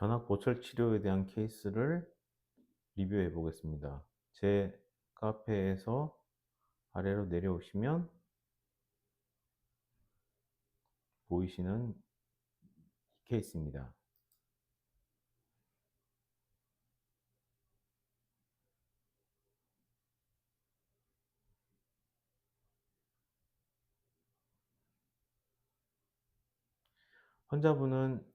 전학 보철 치료에 대한 케이스를 리뷰해 보겠습니다. 제 카페에서 아래로 내려오시면 보이시는 이 케이스입니다. 환자분은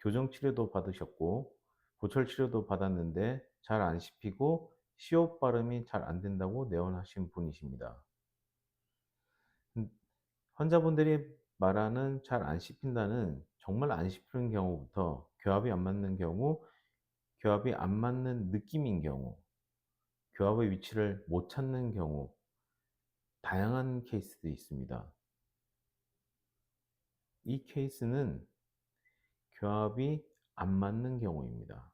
교정 치료도 받으셨고 보철 치료도 받았는데 잘 안 씹히고 시옷 발음이 잘 안 된다고 내원하신 분이십니다. 음 환자분들이 말하는 잘 안 씹힌다는 정말 안 씹히는 경우부터 교합이 안 맞는 경우, 교합이 안 맞는 느낌인 경우, 교합의 위치를 못 찾는 경우, 다양한 케이스들이 있습니다. 이 케이스는 교합이 안 맞는 경우입니다.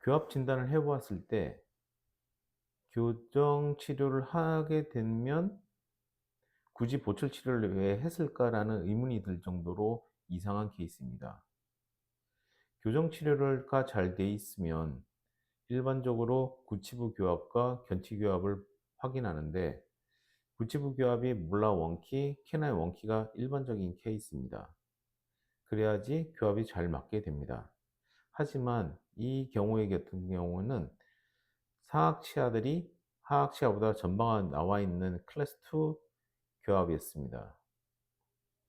교합 진단을 해 보았을 때 교정 치료를 하게 되면 '굳이 보철 치료를 왜 했을까?'라는 의문이 들 정도로 이상한 케이스입니다. 교정 치료가 잘 돼 있으면 일반적으로 구치부 교합과 견치 교합을 확인하는데, 구치부 교합이 몰라 원키, 캐나이 원키가 일반적인 케이스입니다. 그래야지 교합이 잘 맞게 됩니다. 하지만 이 경우의 같은 경우는 상악 치아들이 하악 치아보다 전방에 나와 있는 클래스 2 교합이었습니다.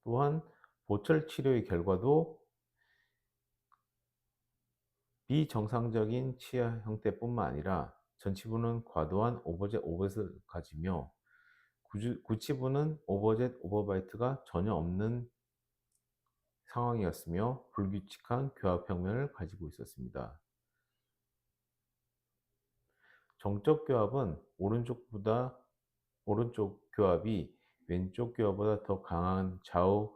또한 보철 치료의 결과도 비정상적인 치아 형태뿐만 아니라 전치부는 과도한 오버젯 오버셋을 가지며 구치부는 오버젯 오버바이트가 전혀 없는 상황이었으며 불규칙한 교합 평면을 가지고 있었습니다. 정적 교합은 오른쪽 교합이 왼쪽 교합보다 더 강한 좌우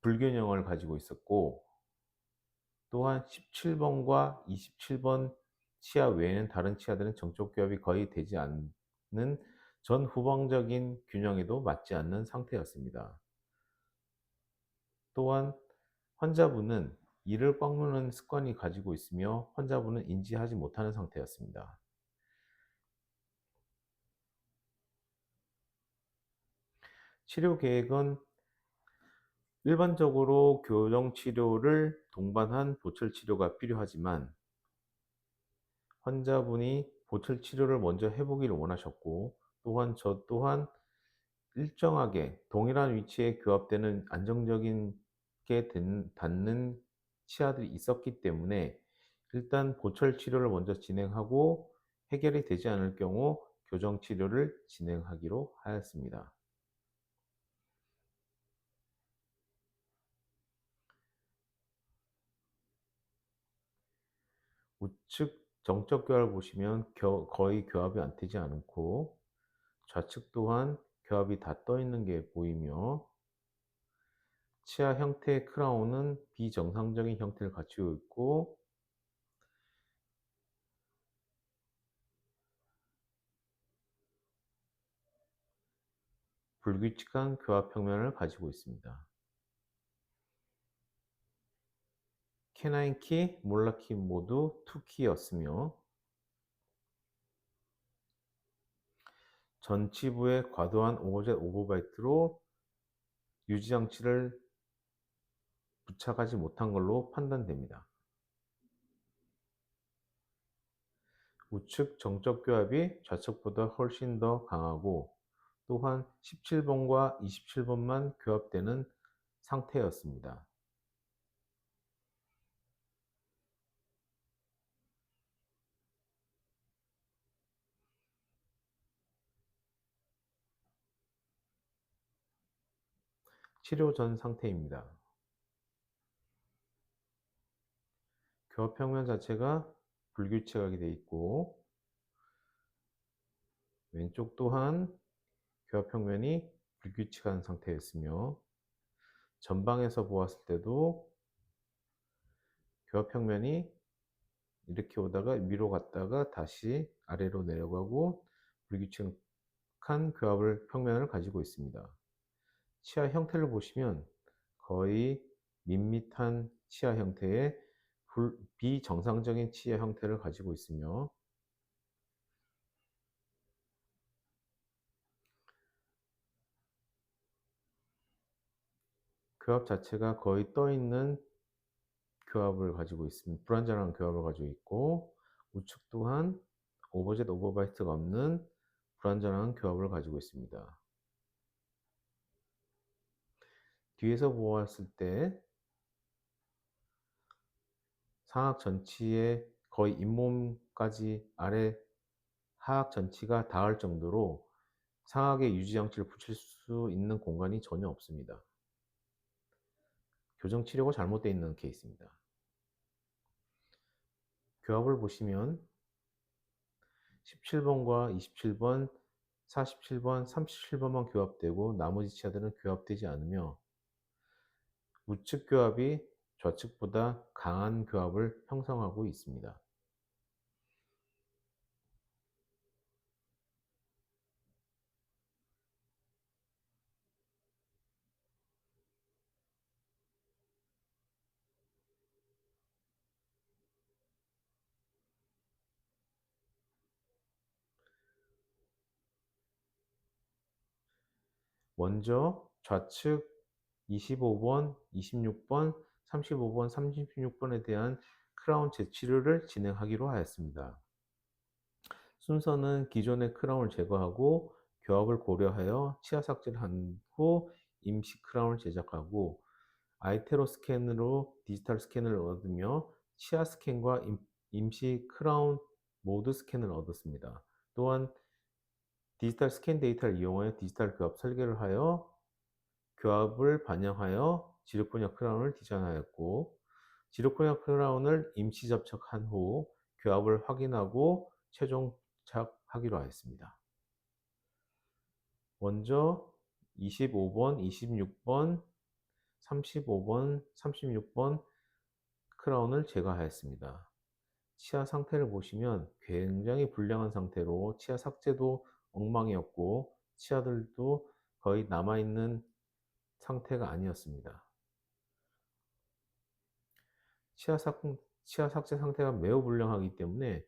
불균형을 가지고 있었고, 또한 17번과 27번 치아 외에는 다른 치아들은 정적 교합이 거의 되지 않는 전후방적인 균형에도 맞지 않는 상태였습니다. 또한 환자분은 이를 꽉 누르는 습관이 가지고 있으며 환자분은 인지하지 못하는 상태였습니다. 치료 계획은 일반적으로 교정 치료를 동반한 보철 치료가 필요하지만, 환자분이 보철 치료를 먼저 해 보기를 원하셨고, 또한 저 또한 일정하게 동일한 위치에 교합되는 안정적인 게 닿는 치아들이 있었기 때문에 일단 보철 치료를 먼저 진행하고 해결이 되지 않을 경우 교정 치료를 진행하기로 하였습니다. 우측 정적 교합을 보시면 거의 교합이 안 되지 않고, 좌측 또한 교합이 다 떠 있는 게 보이며, 치아 형태의 크라운은 비정상적인 형태를 갖추고 있고, 불규칙한 교합 평면을 가지고 있습니다. 캐나인 키, 몰라 키 모두 2키였으며 전치부의 과도한 오버젯 오버바이트로 유지 장치를 부착하지 못한 걸로 판단됩니다. 우측 정적 교합이 좌측보다 훨씬 더 강하고, 또한 17번과 27번만 교합되는 상태였습니다. 치료 전 상태입니다. 교합 평면 자체가 불규칙하게 되어 있고, 왼쪽 또한 교합 평면이 불규칙한 상태였으며, 전방에서 보았을 때도 교합 평면이 이렇게 오다가 위로 갔다가 다시 아래로 내려가고 불규칙한 교합을 평면을 가지고 있습니다. 치아 형태를 보시면 거의 밋밋한 치아 형태의 비정상적인 치아 형태를 가지고 있으며 교합 자체가 거의 떠 있는 교합을 가지고 있습니다. 불완전한 교합을 가지고 있고 우측 또한 오버젯 오버바이트가 없는 불완전한 교합을 가지고 있습니다. 뒤에서 보았을 때 상악 전치의 거의 잇몸까지 아래 하악 전치가 닿을 정도로 상악의 유지장치를 붙일 수 있는 공간이 전혀 없습니다. 교정 치료가 잘못되어 있는 케이스입니다. 교합을 보시면 17번과 27번, 47번, 37번만 교합되고 나머지 치아들은 교합되지 않으며 우측 교합이 좌측보다 강한 교합을 형성하고 있습니다. 먼저 좌측 25번, 26번, 35번, 36번에 대한 크라운 재치료를 진행하기로 하였습니다. 순서는 기존의 크라운을 제거하고 교합을 고려하여 치아 삭제를 한 후 임시 크라운을 제작하고 아이테로 스캔으로 디지털 스캔을 얻으며 치아 스캔과 임시 크라운 모드 스캔을 얻었습니다. 또한 디지털 스캔 데이터를 이용하여 디지털 교합 설계를 하여 교합을 반영하여 지르코니아 크라운을 디자인하였고 지르코니아 크라운을 임시 접착한 후 교합을 확인하고 최종 착하기로 하였습니다. 먼저 25번, 26번, 35번, 36번 크라운을 제거하였습니다. 치아 상태를 보시면 굉장히 불량한 상태로 치아 삭제도 엉망이었고 치아들도 거의 남아있는 상태가 아니었습니다. 치아 삭제 상태가 매우 불량하기 때문에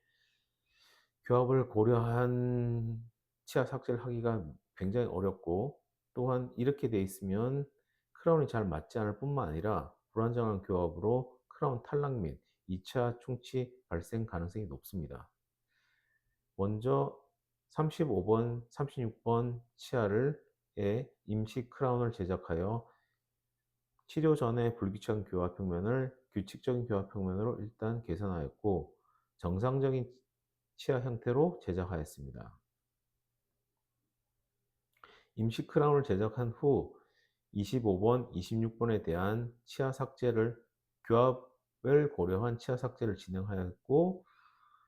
교합을 고려한 치아 삭제를 하기가 굉장히 어렵고 또한 이렇게 돼 있으면 크라운이 잘 맞지 않을 뿐만 아니라 불안정한 교합으로 크라운 탈락 및 2차 충치 발생 가능성이 높습니다. 먼저 35번, 36번 치아를 임시 크라운을 제작하여 치료 전에 불규칙한 교합 평면을 규칙적인 교합 평면으로 일단 개선하였고 정상적인 치아 형태로 제작하였습니다. 임시 크라운을 제작한 후 25번, 26번에 대한 치아 삭제를 교합을 고려한 치아 삭제를 진행하였고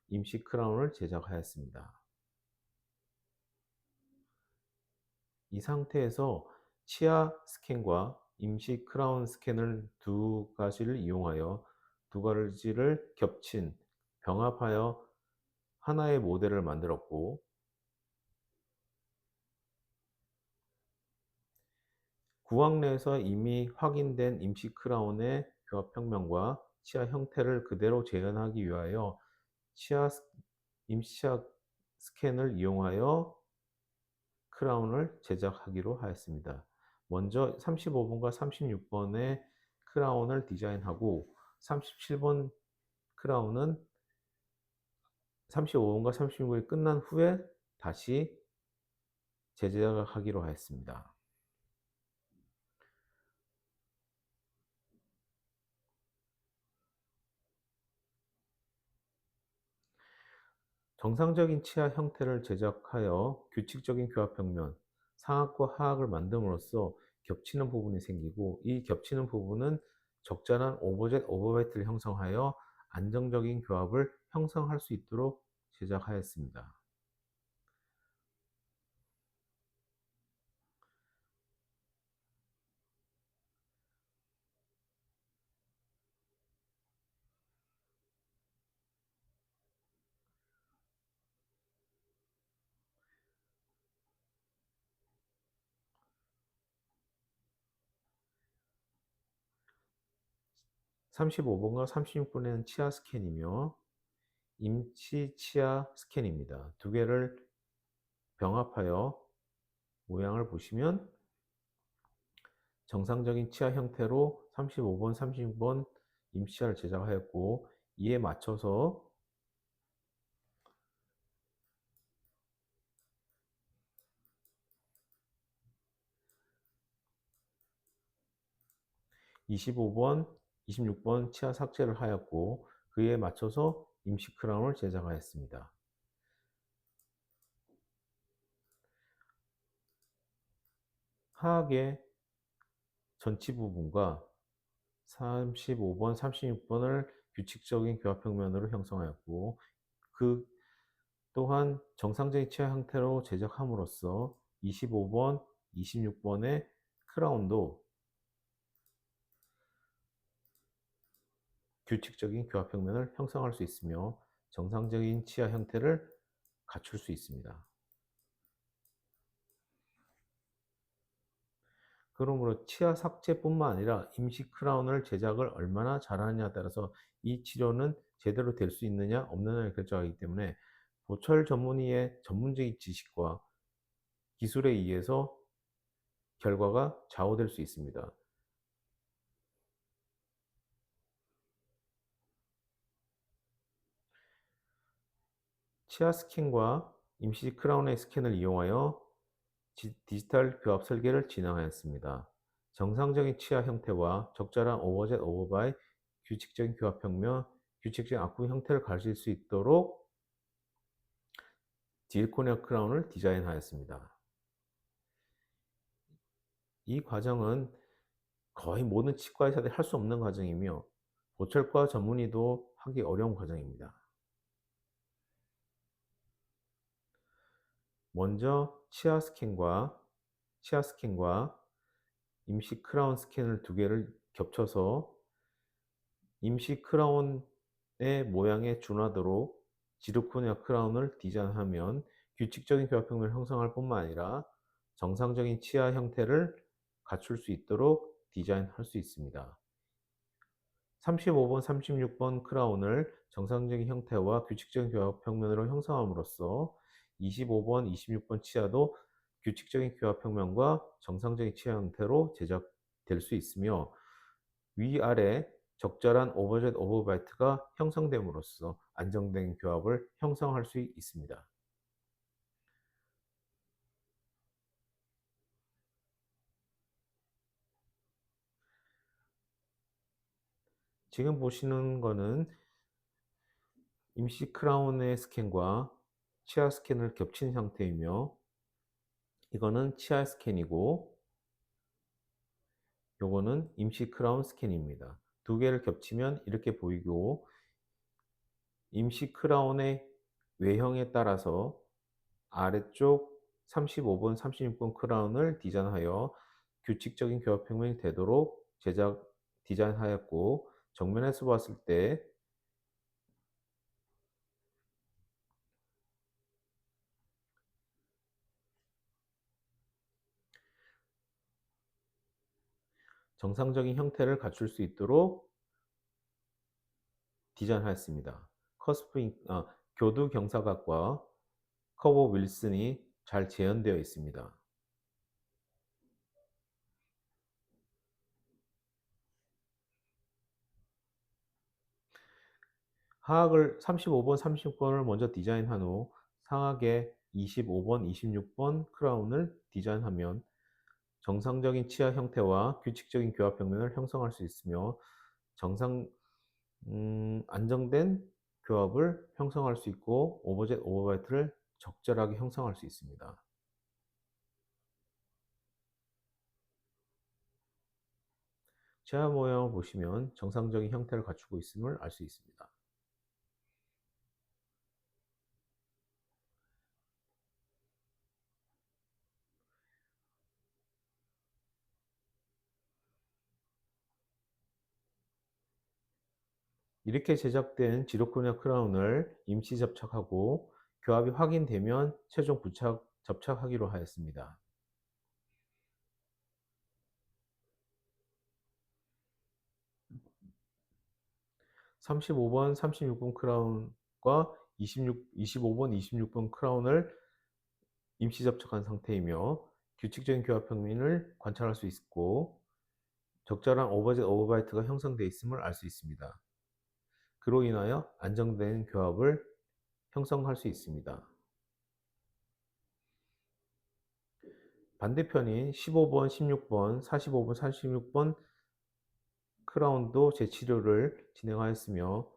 임시 크라운을 제작하였습니다. 이 상태에서 치아 스캔과 임시 크라운 스캔을 두 가지를 이용하여 두 가지를 겹친 병합하여 하나의 모델을 만들었고 구강 내에서 이미 확인된 임시 크라운의 교합 평면과 치아 형태를 그대로 재현하기 위하여 임시 치아 스캔을 이용하여 크라운을 제작하기로 하였습니다. 먼저 35번과 36번의 크라운을 디자인하고 37번 크라운은 35번과 36번이 끝난 후에 다시 제작하기로 하였습니다. 정상적인 치아 형태를 제작하여 규칙적인 교합 평면, 상악과 하악을 만듦으로써 겹치는 부분이 생기고 이 겹치는 부분은 적절한 오버젯 오버바이트를 형성하여 안정적인 교합을 형성할 수 있도록 제작하였습니다. 35번과 36번에는 치아 스캔이며 임시 치아 스캔입니다. 두 개를 병합하여 모양을 보시면 정상적인 치아 형태로 35번, 36번 임시치아를 제작하였고, 이에 맞춰서 25번, 26번 치아 삭제를 하였고, 그에 맞춰서 임시 크라운을 제작하였습니다. 하악의 전치 부분과 35번, 36번을 규칙적인 교합평면으로 형성하였고, 그 또한 정상적인 치아 형태로 제작함으로써 25번, 26번의 크라운도 규칙적인 교합평면을 형성할 수 있으며 정상적인 치아 형태를 갖출 수 있습니다. 그러므로 치아 삭제뿐만 아니라 임시 크라운을 제작을 얼마나 잘하느냐에 따라서 이 치료는 제대로 될 수 있느냐 없느냐를 결정하기 때문에 보철 전문의의 전문적인 지식과 기술에 의해서 결과가 좌우될 수 있습니다. 치아 스캔과 임시 크라운의 스캔을 이용하여 디지털 교합 설계를 진행하였습니다. 정상적인 치아 형태와 적절한 오버젯 오버바이, 규칙적인 교합평면, 규칙적인 악구 형태를 가질 수 있도록 지르코니아 크라운을 디자인하였습니다. 이 과정은 거의 모든 치과 의사들이 할 수 없는 과정이며 보철과 전문의도 하기 어려운 과정입니다. 먼저 치아 스캔과 임시 크라운 스캔을 두 개를 겹쳐서 임시 크라운의 모양에 준하도록 지르코니아 크라운을 디자인하면 규칙적인 교합평면을 형성할 뿐만 아니라 정상적인 치아 형태를 갖출 수 있도록 디자인할 수 있습니다. 35번, 36번 크라운을 정상적인 형태와 규칙적인 교합평면으로 형성함으로써 25번, 26번 치아도 규칙적인 교합평면과 정상적인 치아 형태로 제작될 수 있으며 위아래 적절한 오버젯 오버바이트가 형성됨으로써 안정된 교합을 형성할 수 있습니다. 지금 보시는 거는 임시 크라운의 스캔과 치아 스캔을 겹친 상태이며, 이거는 치아 스캔이고 요거는 임시 크라운 스캔입니다. 두 개를 겹치면 이렇게 보이고, 임시 크라운의 외형에 따라서 아래쪽 35번, 36번 크라운을 디자인하여 규칙적인 교합평면이 되도록 디자인하였고, 정면에서 봤을 때 정상적인 형태를 갖출 수 있도록 디자인하였습니다. 교두 경사각과 커버 윌슨이 잘 재현되어 있습니다. 하악을 35번, 36번을 먼저 디자인한 후 상하게 25번, 26번 크라운을 디자인하면 정상적인 치아 형태와 규칙적인 교합 평면을 형성할 수 있으며 안정된 교합을 형성할 수 있고 오버젯 오버바이트를 적절하게 형성할 수 있습니다. 치아 모양을 보시면 정상적인 형태를 갖추고 있음을 알 수 있습니다. 이렇게 제작된 지르코니아 크라운을 임시 접착하고 교합이 확인되면 최종 접착하기로 하였습니다. 35번, 36번 크라운과 25번, 26번 크라운을 임시 접촉한 상태이며 규칙적인 교합 평면을 관찰할 수 있고 적절한 오버젯 오버바이트가 형성되어 있음을 알 수 있습니다. 그로 인하여 안정된 교합을 형성할 수 있습니다. 반대편인 15번, 16번, 45번, 46번 크라운도 재치료를 진행하였으며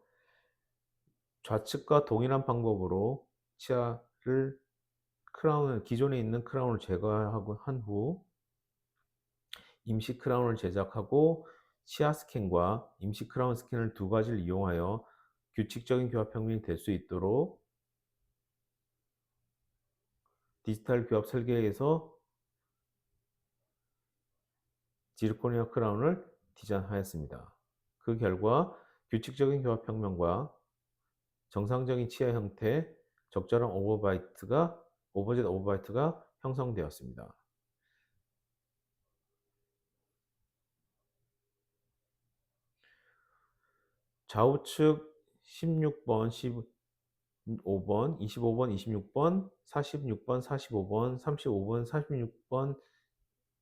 좌측과 동일한 방법으로 치아를 기존에 있는 크라운을 제거하고 한 후 임시 크라운을 제작하고 치아 스캔과 임시 크라운 스캔을 두 가지를 이용하여 규칙적인 교합 평면이 될 수 있도록 디지털 교합 설계에서 지르코니아 크라운을 디자인하였습니다. 그 결과 규칙적인 교합 평면과 정상적인 치아 형태, 적절한 오버젯 오버바이트가 형성되었습니다. 좌우측 16번, 15번, 25번, 26번, 46번, 45번, 35번, 46번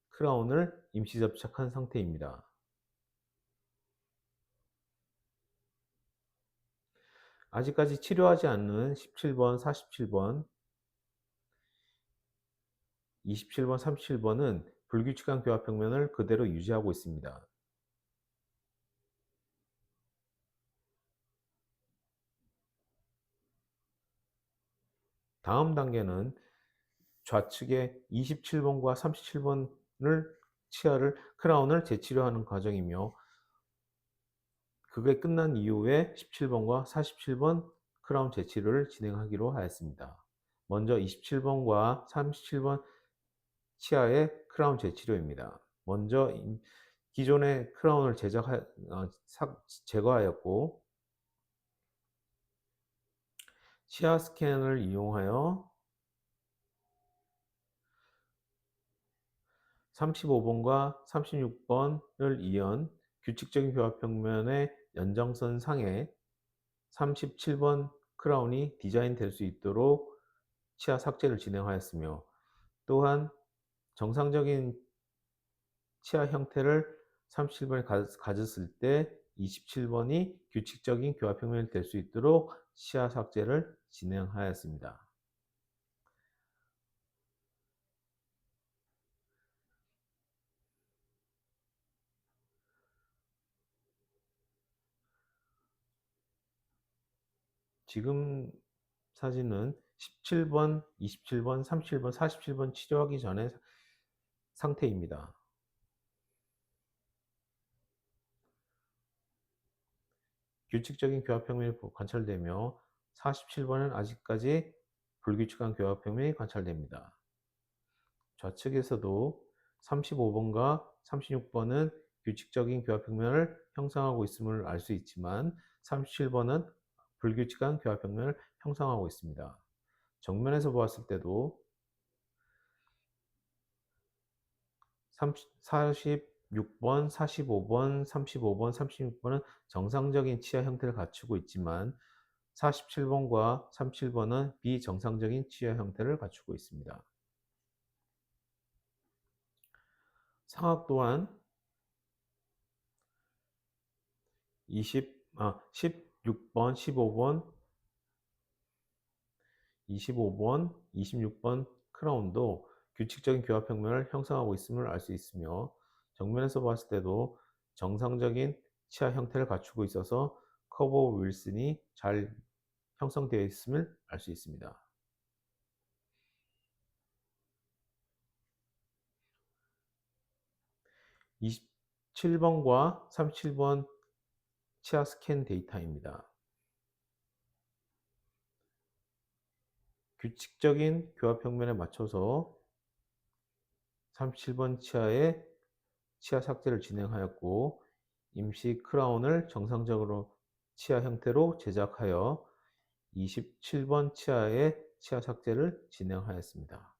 크라운을 임시 접착한 상태입니다. 아직까지 치료하지 않는 17번, 47번, 27번, 37번은 불규칙한 교합 평면을 그대로 유지하고 있습니다. 다음 단계는 좌측의 27번과 37번을 크라운을 재치료하는 과정이며 그게 끝난 이후에 17번과 47번 크라운 재치료를 진행하기로 하였습니다. 먼저 27번과 37번 치아의 크라운 재치료입니다. 먼저 기존의 크라운을 제거하였고 치아 스캔을 이용하여 35번과 36번을 이은 규칙적인 교합 평면의 연장선 상에 37번 크라운이 디자인될 수 있도록 치아 삭제를 진행하였으며 또한 정상적인 치아 형태를 37번에 가졌을 때 27번이 규칙적인 교합 평면이 될 수 있도록 치아 삭제를 진행하였습니다. 지금 사진은 17번, 27번, 37번, 47번 치료하기 전의 상태입니다. 규칙적인 교합 평면이 관찰되며 47번은 아직까지 불규칙한 교합 평면이 관찰됩니다. 좌측에서도 35번과 36번은 규칙적인 교합 평면을 형성하고 있음을 알 수 있지만 37번은 불규칙한 교합 평면을 형성하고 있습니다. 정면에서 보았을 때도 46번, 45번, 35번, 36번은 정상적인 치아 형태를 갖추고 있지만 47번과 37번은 비정상적인 치아 형태를 갖추고 있습니다. 상악 또한 16번, 15번, 25번, 26번 크라운도 규칙적인 교합 평면을 형성하고 있음을 알 수 있으며 정면에서 봤을 때도 정상적인 치아 형태를 갖추고 있어서 커버 윌슨이 잘 형성되어 있음을 알 수 있습니다. 27번과 37번 치아 스캔 데이터입니다. 규칙적인 교합 평면에 맞춰서 37번 치아의 치아 삭제를 진행하였고 임시 크라운을 정상적으로 치아 형태로 제작하여 27번 치아의 치아 삭제를 진행하였습니다.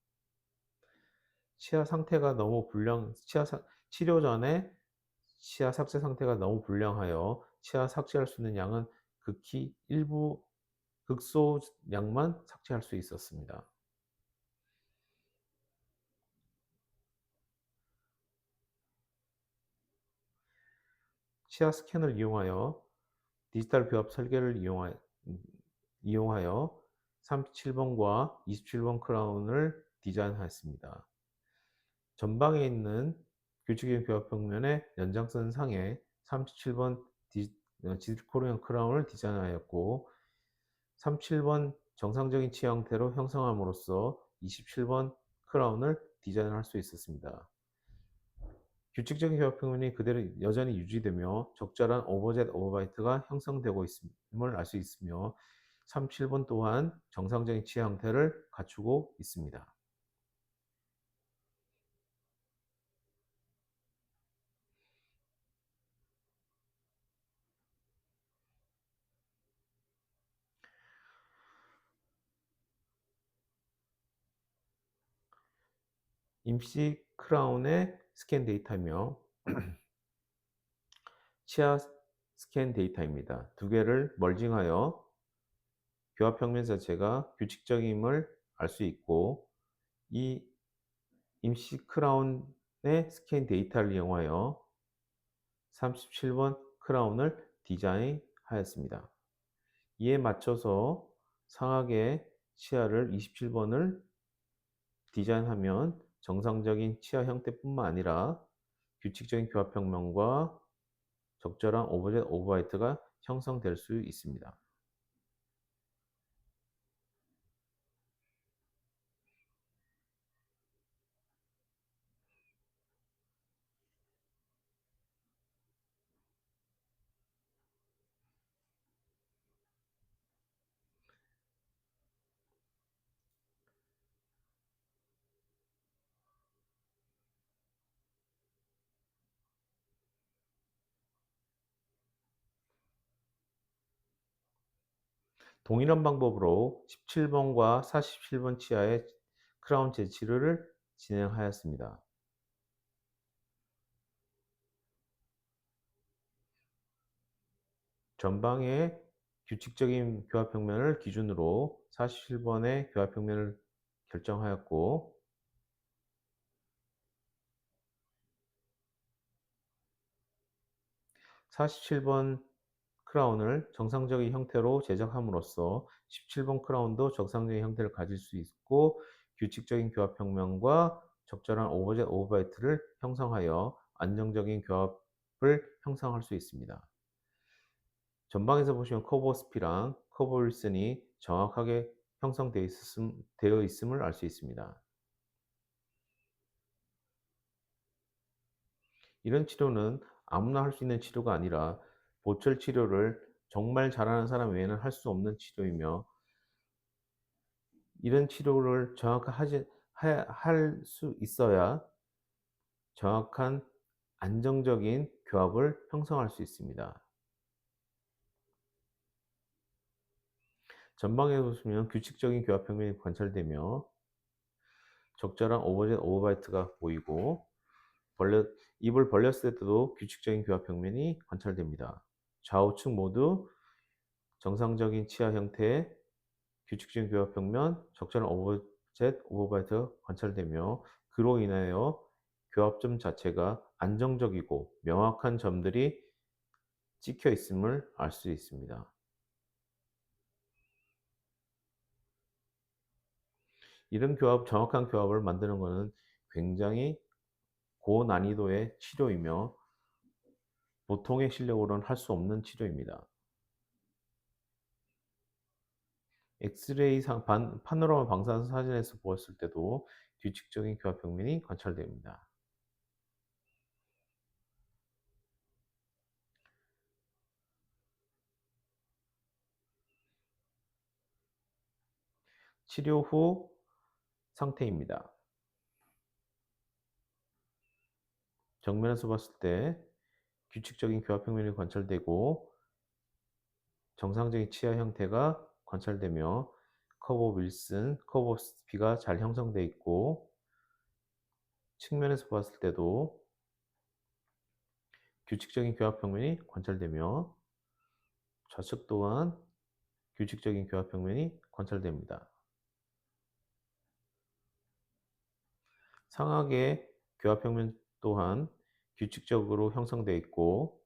치아 상태가 너무 치료 전에 치아 삭제 상태가 너무 불량하여 치아 삭제할 수 있는 양은 극히 일부 극소량만 삭제할 수 있었습니다. 치아 스캔을 이용하여 디지털 교합 설계를 이용하여 37번과 27번 크라운을 디자인하였습니다. 전방에 있는 규칙의 교합 평면의 연장선 상에 37번 지드코리안 크라운을 디자인하였고 37번 정상적인 치아 형태로 형성함으로써 27번 크라운을 디자인할 수 있었습니다. 규칙적인 교합 평면이 그대로 여전히 유지되며 적절한 오버젯 오버바이트가 형성되고 있음을 알 수 있으며 37번 또한 정상적인 치아 형태를 갖추고 있습니다. 임시 크라운의 스캔 데이터며 치아 스캔 데이터입니다. 두 개를 멀징하여 교합 평면 자체가 규칙적임을 알 수 있고 이 임시 크라운의 스캔 데이터를 이용하여 37번 크라운을 디자인하였습니다. 이에 맞춰서 상하의 치아를 27번을 디자인하면 정상적인 치아 형태뿐만 아니라 규칙적인 교합 평면과 적절한 오버젯 오버하이트가 형성될 수 있습니다. 동일한 방법으로 17번과 47번 치아의 크라운 재치를 진행하였습니다. 전방의 규칙적인 교합 평면을 기준으로 47번의 교합 평면을 결정하였고 47번 크라운을 정상적인 형태로 제작함으로써 17번 크라운도 정상적인 형태를 가질 수 있고 규칙적인 교합 평면과 적절한 오버젯 오버바이트를 형성하여 안정적인 교합을 형성할 수 있습니다. 전방에서 보시면 커브오스피랑 커브윌슨이 정확하게 형성되어 있음을 알 수 있습니다. 이런 치료는 아무나 할 수 있는 치료가 아니라 보철 치료를 정말 잘하는 사람 외에는 할 수 없는 치료이며 이런 치료를 정확하게 할 수 있어야 정확한 안정적인 교합을 형성할 수 있습니다. 전방에 보시면 규칙적인 교합 평면이 관찰되며 적절한 오버젯 오버바이트가 보이고 입을 벌렸을 때도 규칙적인 교합 평면이 관찰됩니다. 좌우측 모두 정상적인 치아 형태의 규칙적인 교합 평면, 적절한 오버젯 오버바이트가 관찰되며 그로 인하여 교합점 자체가 안정적이고 명확한 점들이 찍혀 있음을 알 수 있습니다. 이런 정확한 교합을 만드는 것은 굉장히 고난이도의 치료이며 보통의 실력으로는 할 수 없는 치료입니다. 엑스레이 파노라마 방사선 사진에서 보았을 때도 규칙적인 교합 평면이 관찰됩니다. 치료 후 상태입니다. 정면에서 봤을 때 규칙적인 교합 평면이 관찰되고 정상적인 치아 형태가 관찰되며 커브 윌슨, 커브 스피가 잘 형성되어 있고 측면에서 봤을 때도 규칙적인 교합 평면이 관찰되며 좌측 또한 규칙적인 교합평면이 관찰됩니다. 상하의 교합평면 또한 규칙적으로 형성되어 있고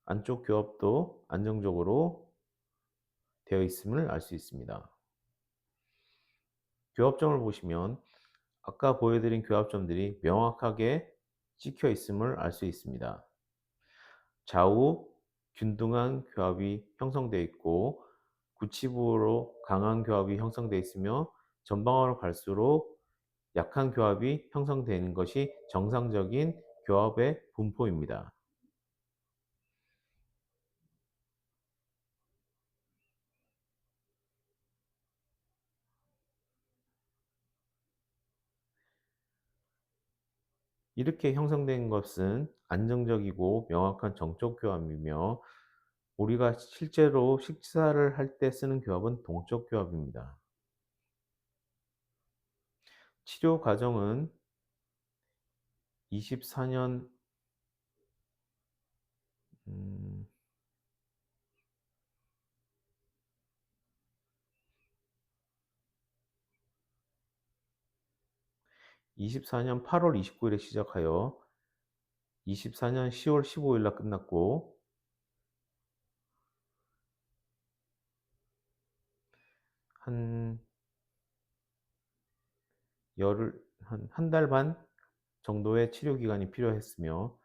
안쪽 교합도 안정적으로 되어 있음을 알 수 있습니다. 교합점을 보시면 아까 보여드린 교합점들이 명확하게 찍혀 있음을 알 수 있습니다. 좌우 균등한 교합이 형성되어 있고 구치부로 강한 교합이 형성되어 있으며 전방으로 갈수록 약한 교합이 형성되는 것이 정상적인 교합의 분포입니다. 이렇게 형성된 것은 안정적이고 명확한 정적 교합이며 우리가 실제로 식사를 할 때 쓰는 교합은 동적 교합입니다. 치료 과정은 24년 24년 8월 29일에 시작하여 24년 10월 15일 날 끝났고 한 열흘 한 달 반 정도의 치료 기간이 필요했으며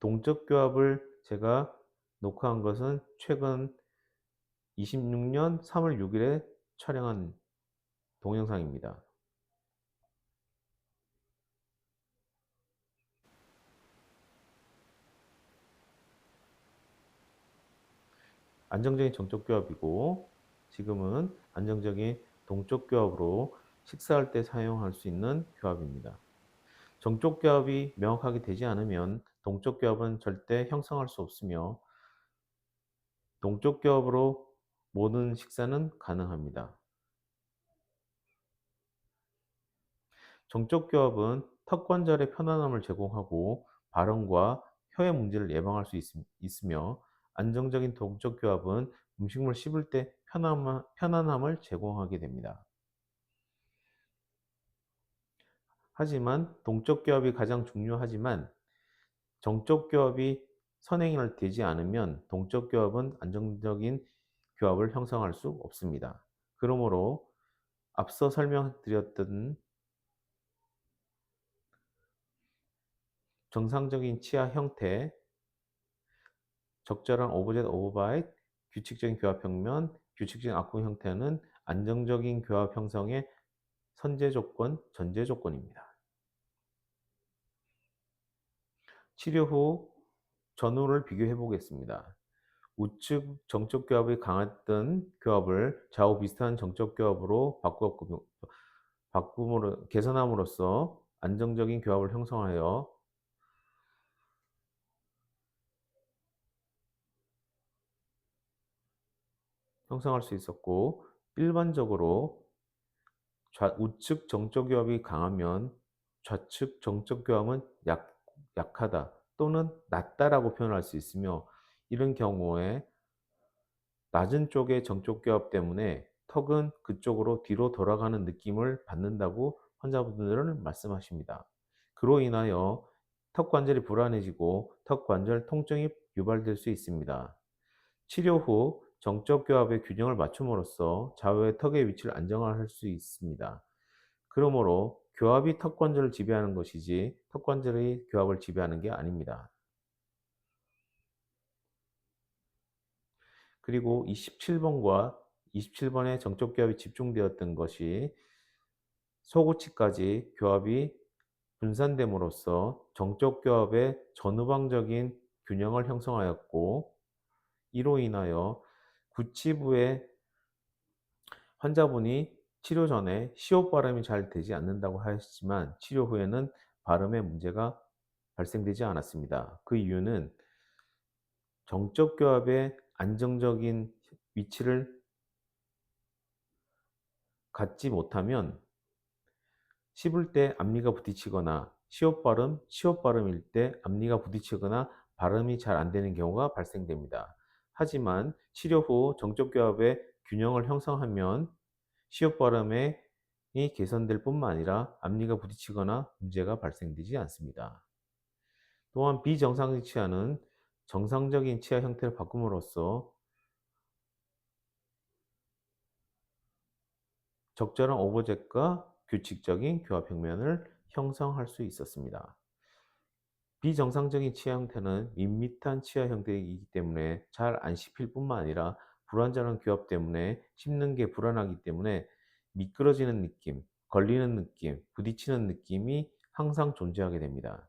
동적 교합을 제가 녹화한 것은 최근 26년 3월 6일에 촬영한 동영상입니다. 안정적인 정적 교합이고 지금은 안정적인 동적 교합으로 식사할 때 사용할 수 있는 교합입니다. 정적 교합이 명확하게 되지 않으면 동적 교합은 절대 형성할 수 없으며 동적 교합으로 모든 식사는 가능합니다. 정적 교합은 턱 관절의 편안함을 제공하고 발음과 혀의 문제를 예방할 수 있으며 안정적인 동적 교합은 음식물 씹을 때 편안함을 제공하게 됩니다. 하지만 동적 교합이 가장 중요하지만 정적 교합이 선행되지 않으면 동적 교합은 안정적인 교합을 형성할 수 없습니다. 그러므로 앞서 설명드렸던 정상적인 치아 형태, 적절한 오브젯 오버바이트, 규칙적인 교합 평면, 규칙적인 악궁 형태는 안정적인 교합 형성의 선제 조건, 전제 조건입니다. 치료 후 전후를 비교해 보겠습니다. 우측 정적 교합이 강했던 교합을 좌우 비슷한 정적 교합으로 바꿈으로 개선함으로써 안정적인 교합을 형성할 수 있었고 일반적으로 우측 정적 교합이 강하면 좌측 정적 교합은 약하다 또는 낮다라고 표현할 수 있으며 이런 경우에 낮은 쪽의 정적 교합 때문에 턱은 그쪽으로 뒤로 돌아가는 느낌을 받는다고 환자분들은 말씀하십니다. 그로 인하여 턱 관절이 불안해지고 턱 관절 통증이 유발될 수 있습니다. 치료 후 정적 교합의 균형을 맞춤으로써 좌우의 턱의 위치를 안정화할 수 있습니다. 그러므로 교합이 턱 관절을 지배하는 것이지 턱 관절이 교합을 지배하는 게 아닙니다. 그리고 이 17번과 27번의 정적 교합이 집중되었던 것이 소구치까지 교합이 분산됨으로써 정적 교합의 전후방적인 균형을 형성하였고 이로 인하여 구치부의 환자분이 치료 전에 시옷 발음이 잘 되지 않는다고 하셨지만 치료 후에는 발음에 문제가 발생되지 않았습니다. 그 이유는 정적 교합의 안정적인 위치를 갖지 못하면 씹을 때 앞니가 부딪히거나 시옷 발음일 때 앞니가 부딪히거나 발음이 잘 안 되는 경우가 발생됩니다. 하지만 치료 후 정적 교합의 균형을 형성하면 시옷 발음이 개선될 뿐만 아니라 앞니가 부딪히거나 문제가 발생되지 않습니다. 또한 비정상적 치아는 정상적인 치아 형태를 바꿈으로써 적절한 오버jet과 규칙적인 교합 평면을 형성할 수 있었습니다. 비정상적인 치아 형태는 밋밋한 치아 형태이기 때문에 잘 안 씹힐 뿐만 아니라 불완전한 교합 때문에 씹는 게 불안하기 때문에 미끄러지는 느낌, 걸리는 느낌, 부딪히는 느낌이 항상 존재하게 됩니다.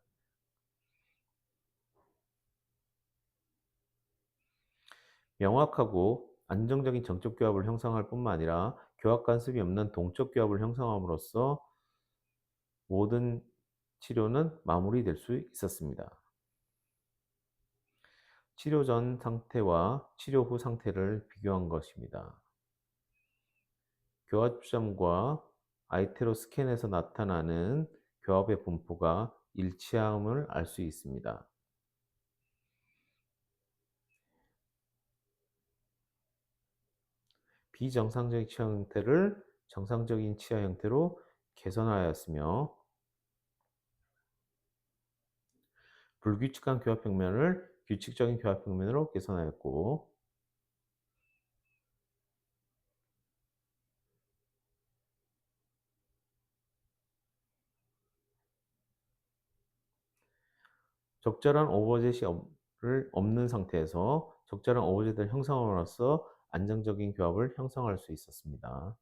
명확하고 안정적인 정적 교합을 형성할 뿐만 아니라 교합 간섭이 없는 동적 교합을 형성함으로써 모든 치료는 마무리될 수 있었습니다. 치료 전 상태와 치료 후 상태를 비교한 것입니다. 교합점과 아이테로 스캔에서 나타나는 교합의 분포가 일치함을 알 수 있습니다. 비정상적인 치아 형태를 정상적인 치아 형태로 개선하였으며 불규칙한 교합 평면을 규칙적인 교합 평면으로 개선하였고 적절한 오버젯이 없는 상태에서 적절한 오버젯을 형성함으로써 안정적인 교합을 형성할 수 있었습니다.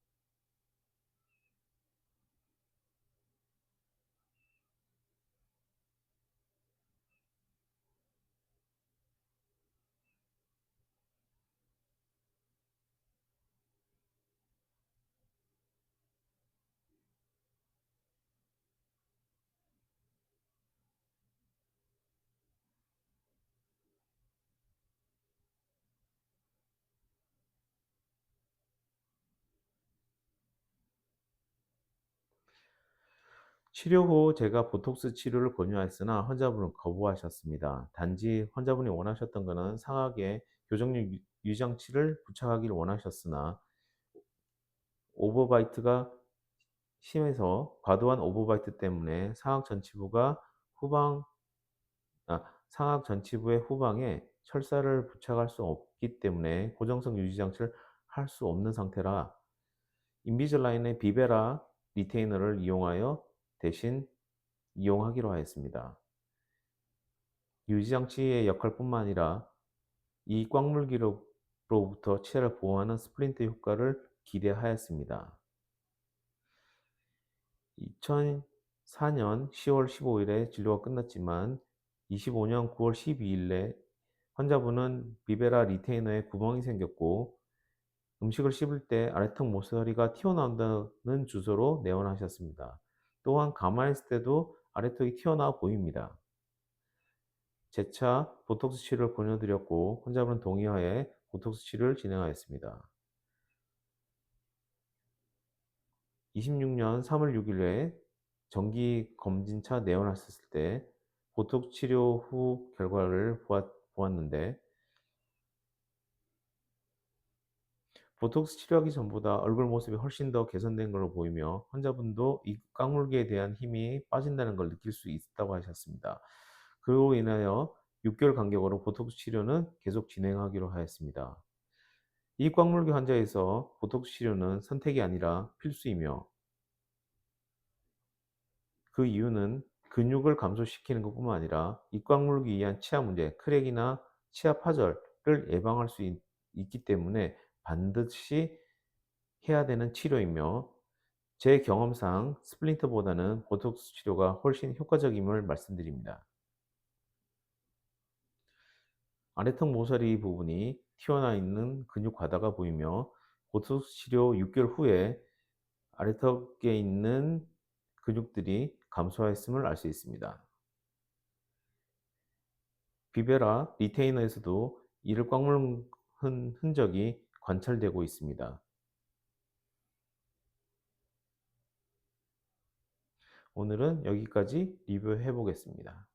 치료 후 제가 보톡스 치료를 권유하였으나 환자분은 거부하셨습니다. 단지 환자분이 원하셨던 것은 상악에 교정력 유장치를 부착하기를 원하셨으나 오버바이트가 심해서 과도한 오버바이트 때문에 후방 상악 전치부의 후방에 철사를 부착할 수 없기 때문에 고정성 유지 장치를 할 수 없는 상태라 인비즐라인의 비베라 리테이너를 이용하여 대신 이용하기로 하였습니다. 유지 장치의 역할뿐만 아니라 이 꽉물기로부터 치아를 보호하는 스플린트 효과를 기대하였습니다. 2004년 10월 15일에 진료가 끝났지만 25년 9월 12일에 환자분은 비베라 리테이너에 구멍이 생겼고 음식을 씹을 때 아래턱 모서리가 튀어나온다는 주소로 내원하셨습니다. 또한 가만히 있을 때도 아래턱이 튀어나와 보입니다. 재차 보톡스 치료를 권유드렸고 환자분은 동의하에 보톡스 치료를 진행하였습니다. 26년 3월 6일에 정기 검진차 내원하셨을 때 보톡스 치료 후 결과를 보았는데 보톡스 치료하기 전보다 얼굴 모습이 훨씬 더 개선된 걸로 보이며 환자분도 이 깡물기에 대한 힘이 빠진다는 걸 느낄 수 있다고 하셨습니다. 그로 인하여 6개월 간격으로 보톡스 치료는 계속 진행하기로 하였습니다. 이 꽉물기 환자에서 보톡스 치료는 선택이 아니라 필수이며 그 이유는 근육을 감소시키는 것뿐만 아니라 입꽉 물기 위한 치아 문제, 크랙이나 치아 파절을 예방할 수 있기 때문에 반드시 해야 되는 치료이며 제 경험상 스플린터보다는 보톡스 치료가 훨씬 효과적임을 말씀드립니다. 아래턱 모서리 부분이 튀어나와 있는 근육 과다가 보이며 보톡스 치료 6개월 후에 아래턱에 있는 근육들이 감소하였음을 알 수 있습니다. 비베라 리테이너에서도 이를 꽉 물은 흔적이 관찰되고 있습니다. 오늘은 여기까지 리뷰해 보겠습니다.